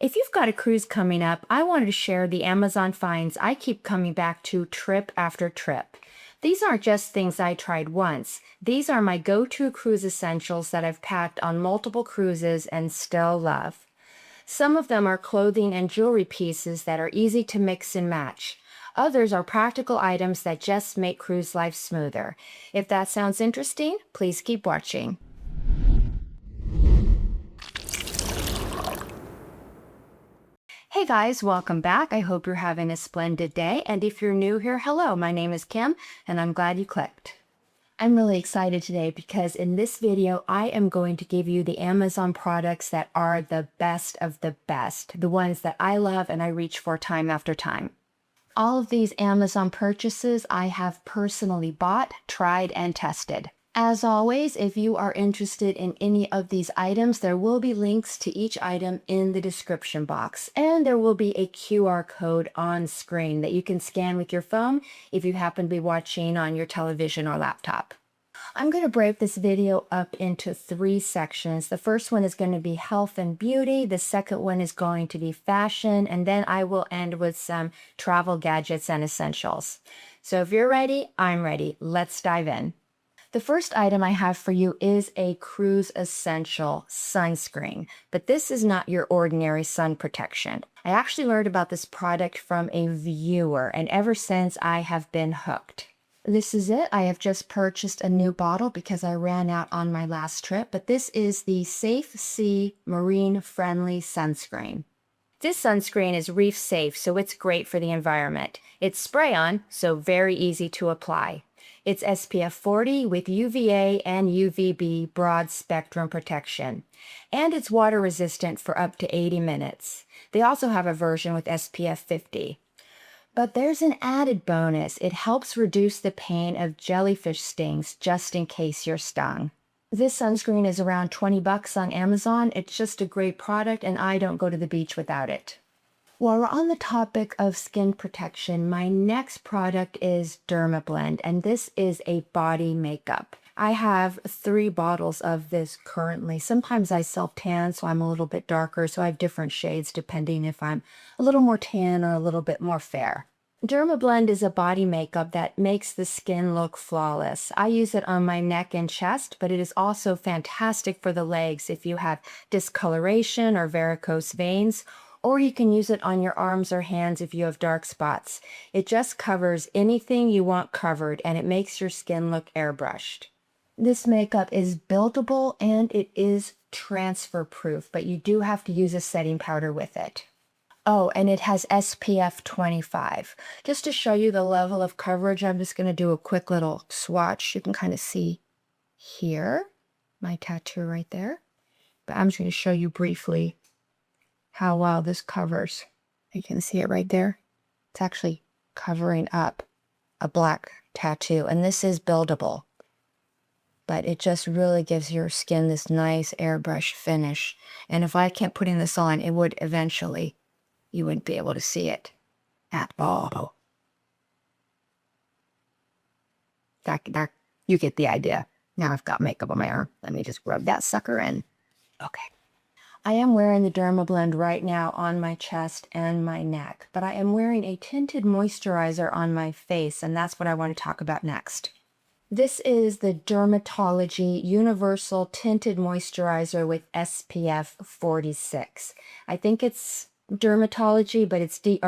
If you've got a cruise coming up, I wanted to share the Amazon finds I keep coming back to trip after trip. These aren't just things I tried once. These are my go-to cruise essentials that I've packed on multiple cruises and still love. Some of them are clothing and jewelry pieces that are easy to mix and match. Others are practical items that just make cruise life smoother. If that sounds interesting, please keep watching. Hey guys, welcome back. I hope you're having a splendid day. And if you're new here, hello, my name is Kim, and I'm glad you clicked. I'm really excited today because in this video, I am going to give you the Amazon products that are the best of the best, the ones that I love and I reach for time after time. All of these Amazon purchases I have personally bought, tried, and tested. As always, if you are interested in any of these items, there will be links to each item in the description box, and there will be a QR code on screen that you can scan with your phone if you happen to be watching on your television or laptop. I'm going to break this video up into 3 sections. The first one is going to be health and beauty. The second one is going to be fashion. And then I will end with some travel gadgets and essentials. So if you're ready, I'm ready. Let's dive in. The first item I have for you is a cruise essential sunscreen, but this is not your ordinary sun protection. I actually learned about this product from a viewer, and ever since I have been hooked. This is it. I have just purchased a new bottle because I ran out on my last trip, but this is the Safe Sea Marine Friendly Sunscreen. This sunscreen is reef safe, so it's great for the environment. It's spray on, so very easy to apply. It's SPF 40 with UVA and UVB broad spectrum protection. And it's water resistant for up to 80 minutes. They also have a version with SPF 50. But there's an added bonus. It helps reduce the pain of jellyfish stings just in case you're stung. This sunscreen is around 20 bucks on Amazon. It's just a great product and I don't go to the beach without it. While we're on the topic of skin protection, my next product is Dermablend, and this is a body makeup. I have 3 bottles of this currently. Sometimes I self-tan, so I'm a little bit darker, so I have different shades depending if I'm a little more tan or a little bit more fair. Dermablend is a body makeup that makes the skin look flawless. I use it on my neck and chest, but it is also fantastic for the legs if you have discoloration or varicose veins, or you can use it on your arms or hands if you have dark spots. It just covers anything you want covered, and it makes your skin look airbrushed. This makeup is buildable and it is transfer proof, but you do have to use a setting powder with it. Oh, and it has SPF 25. Just to show you the level of coverage, I'm just going to do a quick little swatch. You can kind of see here, my tattoo right there. But I'm just going to show you briefly how well this covers. You can see it right there. It's actually covering up a black tattoo, and this is buildable. But it just really gives your skin this nice airbrush finish. And if I kept putting this on, it would eventually, you wouldn't be able to see it at all. You get the idea. Now I've got makeup on my arm. Let me just rub that sucker in. Okay. I am wearing the Dermablend right now on my chest and my neck, but I am wearing a tinted moisturizer on my face, and that's what I want to talk about next. This is the Dermatology Universal Tinted Moisturizer with SPF 46. I think it's Dermatology, but it's DRMTLGY.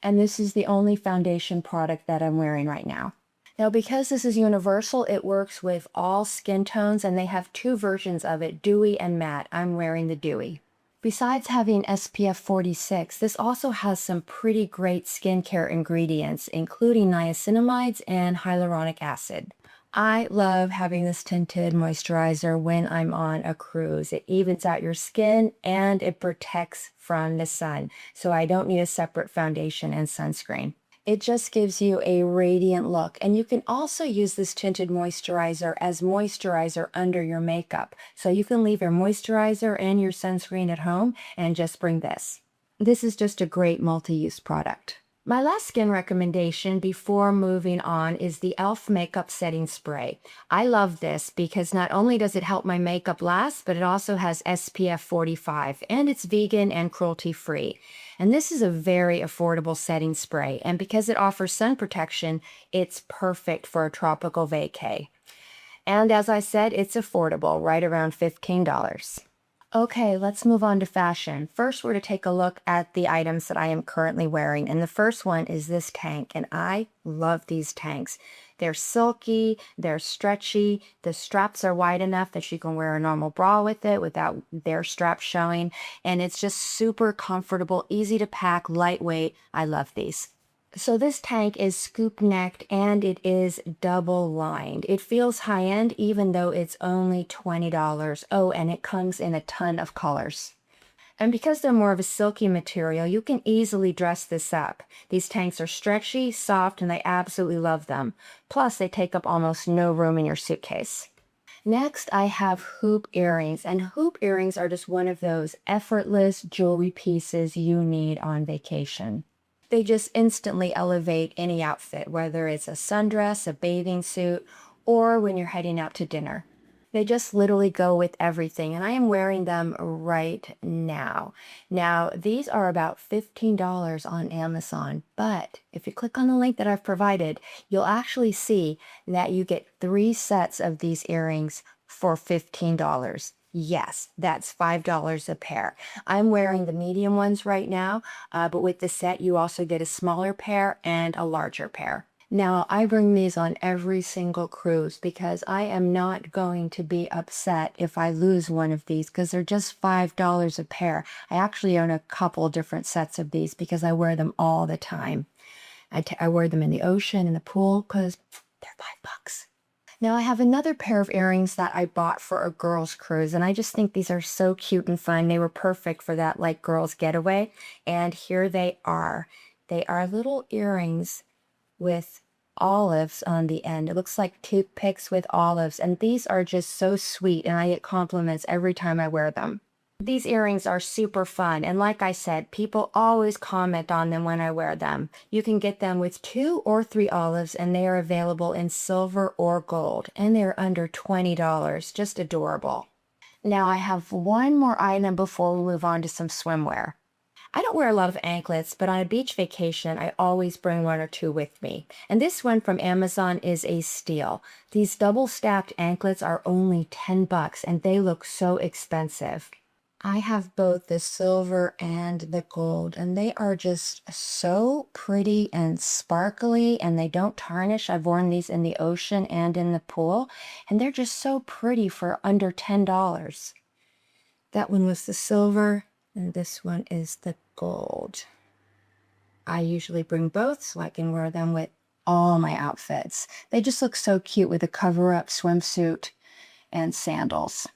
And this is the only foundation product that I'm wearing right now. Now, because this is universal, it works with all skin tones, and they have 2 versions of it, dewy and matte. I'm wearing the dewy. Besides having SPF 46, this also has some pretty great skincare ingredients, including niacinamides and hyaluronic acid. I love having this tinted moisturizer when I'm on a cruise. It evens out your skin and it protects from the sun, so I don't need a separate foundation and sunscreen. It just gives you a radiant look, and you can also use this tinted moisturizer as moisturizer under your makeup. So you can leave your moisturizer and your sunscreen at home and just bring this. This is just a great multi-use product. My last skin recommendation before moving on is the e.l.f. Makeup Setting Spray. I love this because not only does it help my makeup last, but it also has SPF 45 and it's vegan and cruelty-free. And this is a very affordable setting spray. And because it offers sun protection, it's perfect for a tropical vacay. And as I said, it's affordable, right around $15. Okay, let's move on to fashion. First, we're to take a look at the items that I am currently wearing. And the first one is this tank, and I love these tanks. They're silky, they're stretchy, the straps are wide enough that you can wear a normal bra with it without their straps showing, and it's just super comfortable, easy to pack, lightweight. I love these. So this tank is scoop necked and it is double lined. It feels high end even though it's only $20. Oh, and it comes in a ton of colors. And because they're more of a silky material, you can easily dress this up. These tanks are stretchy, soft, and I absolutely love them. Plus, they take up almost no room in your suitcase. Next, I have hoop earrings, and hoop earrings are just one of those effortless jewelry pieces you need on vacation. They just instantly elevate any outfit, whether it's a sundress, a bathing suit, or when you're heading out to dinner. They just literally go with everything, and I am wearing them right now. Now, these are about $15 on Amazon, but if you click on the link that I've provided, you'll actually see that you get 3 sets of these earrings for $15. Yes, that's $5 a pair. I'm wearing the medium ones right now, but with the set, you also get a smaller pair and a larger pair. Now, I bring these on every single cruise because I am not going to be upset if I lose one of these because they're just $5 a pair. I actually own a couple different sets of these because I wear them all the time. I wear them in the ocean, in the pool, because they're $5. Now I have another pair of earrings that I bought for a girls' cruise, and I just think these are so cute and fun. They were perfect for that like girls' getaway, and here they are. They are little earrings with olives on the end. It looks like toothpicks with olives, and these are just so sweet, and I get compliments every time I wear them. These earrings are super fun, and like I said, people always comment on them when I wear them. You can get them with 2 or 3 olives, and they are available in silver or gold, and they're under $20. Just adorable. Now I have one more item before we move on to some swimwear. I don't wear a lot of anklets, but on a beach vacation, I always bring 1 or 2 with me. And this one from Amazon is a steal. These double stacked anklets are only $10, and they look so expensive. I have both the silver and the gold, and they are just so pretty and sparkly, and they don't tarnish. I've worn these in the ocean and in the pool, and they're just so pretty for under $10. That one was the silver, and this one is the gold. I usually bring both so I can wear them with all my outfits. They just look so cute with a cover-up swimsuit and sandals.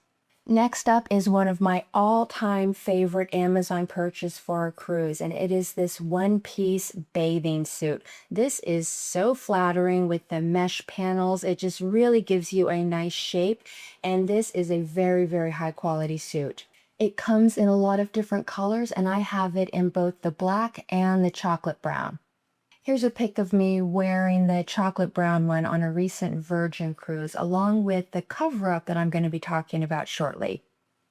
Next up is one of my all-time favorite Amazon purchase for a cruise, and it is this one-piece bathing suit. This is so flattering with the mesh panels. It just really gives you a nice shape, and this is a very, very high-quality suit. It comes in a lot of different colors, and I have it in both the black and the chocolate brown. Here's a pic of me wearing the chocolate brown one on a recent Virgin cruise, along with the cover-up that I'm going to be talking about shortly.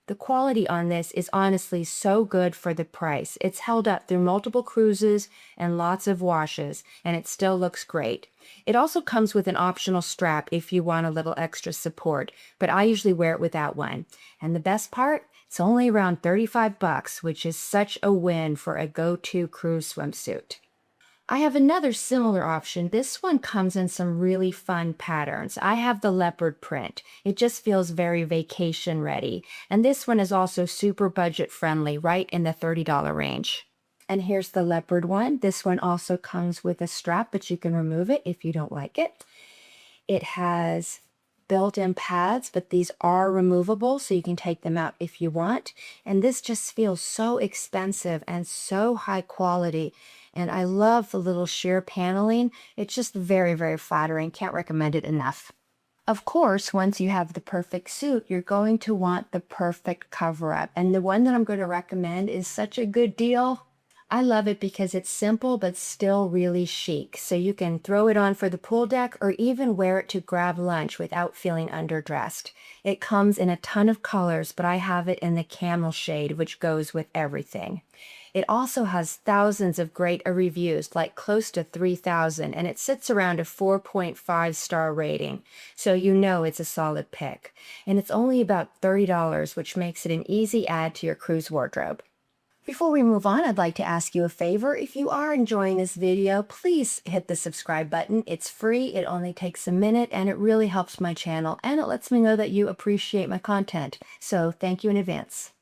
The quality on this is honestly so good for the price. It's held up through multiple cruises and lots of washes, and it still looks great. It also comes with an optional strap if you want a little extra support, but I usually wear it without one. And the best part? It's only around $35, which is such a win for a go-to cruise swimsuit. I have another similar option. This one comes in some really fun patterns. I have the leopard print. It just feels very vacation ready. And this one is also super budget friendly, right in the $30 range. And here's the leopard one. This one also comes with a strap, but you can remove it if you don't like it. It has built-in pads, but these are removable, so you can take them out if you want. And this just feels so expensive and so high quality. And I love the little sheer paneling. It's just very, very flattering. Can't recommend it enough. Of course, once you have the perfect suit, you're going to want the perfect cover-up. And the one that I'm going to recommend is such a good deal. I love it because it's simple but still really chic, so you can throw it on for the pool deck or even wear it to grab lunch without feeling underdressed. It comes in a ton of colors, but I have it in the camel shade, which goes with everything. It also has thousands of great reviews, like close to 3,000, and it sits around a 4.5-star rating, so you know it's a solid pick. And it's only about $30, which makes it an easy add to your cruise wardrobe. Before we move on, I'd like to ask you a favor. If you are enjoying this video, please hit the subscribe button. It's free, it only takes a minute, and it really helps my channel, and it lets me know that you appreciate my content. So thank you in advance.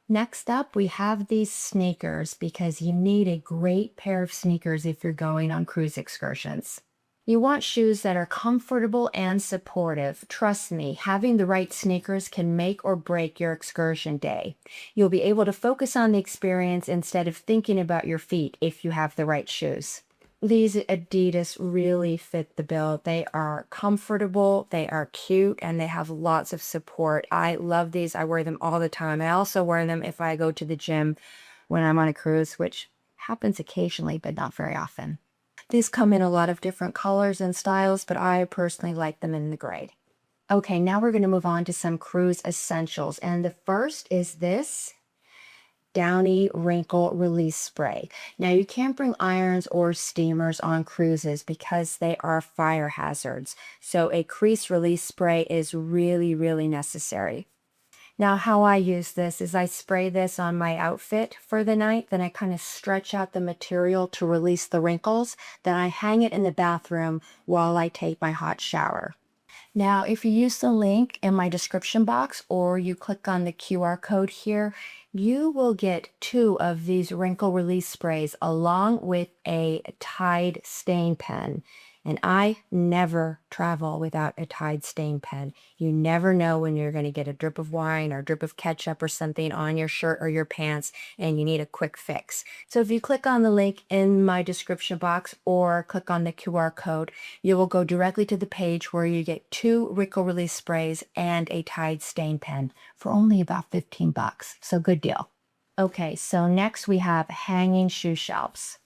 Next up, we have these sneakers because you need a great pair of sneakers if you're going on cruise excursions. You want shoes that are comfortable and supportive. Trust me, having the right sneakers can make or break your excursion day. You'll be able to focus on the experience instead of thinking about your feet if you have the right shoes. These Adidas really fit the bill. They are comfortable, they are cute, and they have lots of support. I love these. I wear them all the time. I also wear them if I go to the gym when I'm on a cruise, which happens occasionally, but not very often. These come in a lot of different colors and styles, but I personally like them in the gray. Okay, now we're going to move on to some cruise essentials, and the first is this Downy Wrinkle Release Spray. Now, you can't bring irons or steamers on cruises because they are fire hazards, so a crease release spray is really, really necessary. Now, how I use this is I spray this on my outfit for the night, then I kind of stretch out the material to release the wrinkles, then I hang it in the bathroom while I take my hot shower. Now, if you use the link in my description box or you click on the QR code here, you will get 2 of these wrinkle release sprays along with a Tide stain pen. And I never travel without a Tide stain pen. You never know when you're going to get a drip of wine or a drip of ketchup or something on your shirt or your pants and you need a quick fix. So if you click on the link in my description box or click on the QR code, you will go directly to the page where you get 2 wrinkle release sprays and a Tide stain pen for only about 15 bucks. So good deal. Okay, so next we have hanging shoe shelves.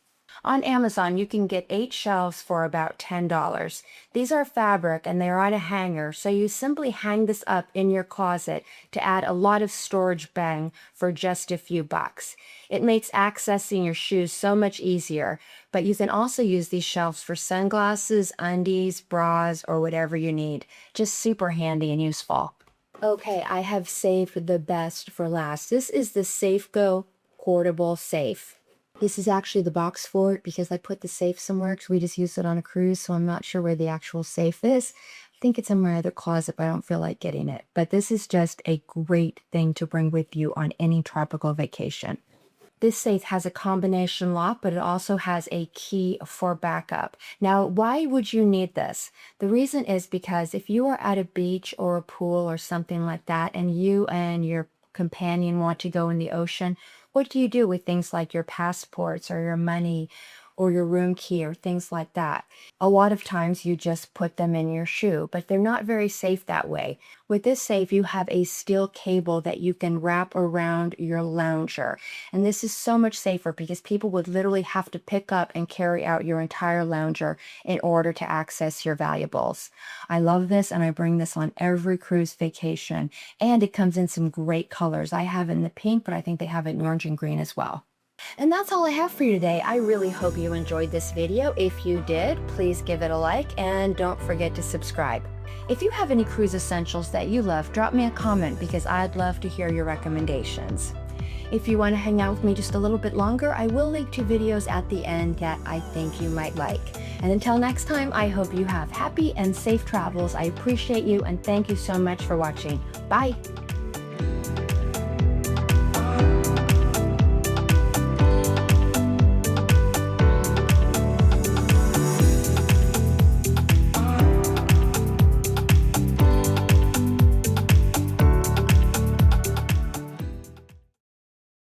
On Amazon, you can get 8 shelves for about $10. These are fabric and they're on a hanger, so you simply hang this up in your closet to add a lot of storage bang for just a few bucks. It makes accessing your shoes so much easier, but you can also use these shelves for sunglasses, undies, bras, or whatever you need. Just super handy and useful. Okay, I have saved the best for last. This is the SafeGo portable safe. This is actually the box for it because I put the safe somewhere because we just used it on a cruise, so I'm not sure where the actual safe is. I think it's in my other closet, but I don't feel like getting it. But this is just a great thing to bring with you on any tropical vacation. This safe has a combination lock, but it also has a key for backup. Now, why would you need this? The reason is because if you are at a beach or a pool or something like that, and you and your companion want to go in the ocean, what do you do with things like your passports or your money or your room key or things like that? A lot of times you just put them in your shoe, but they're not very safe that way. With this safe, you have a steel cable that you can wrap around your lounger. And this is so much safer because people would literally have to pick up and carry out your entire lounger in order to access your valuables. I love this and I bring this on every cruise vacation. And it comes in some great colors. I have it in the pink, but I think they have it in orange and green as well. And that's all I have for you today. I really hope you enjoyed this video. If you did, please give it a like and don't forget to subscribe. If you have any cruise essentials that you love, drop me a comment because I'd love to hear your recommendations. If you want to hang out with me just a little bit longer, I will link 2 videos at the end that I think you might like. And until next time, I hope you have happy and safe travels. I appreciate you and thank you so much for watching. Bye!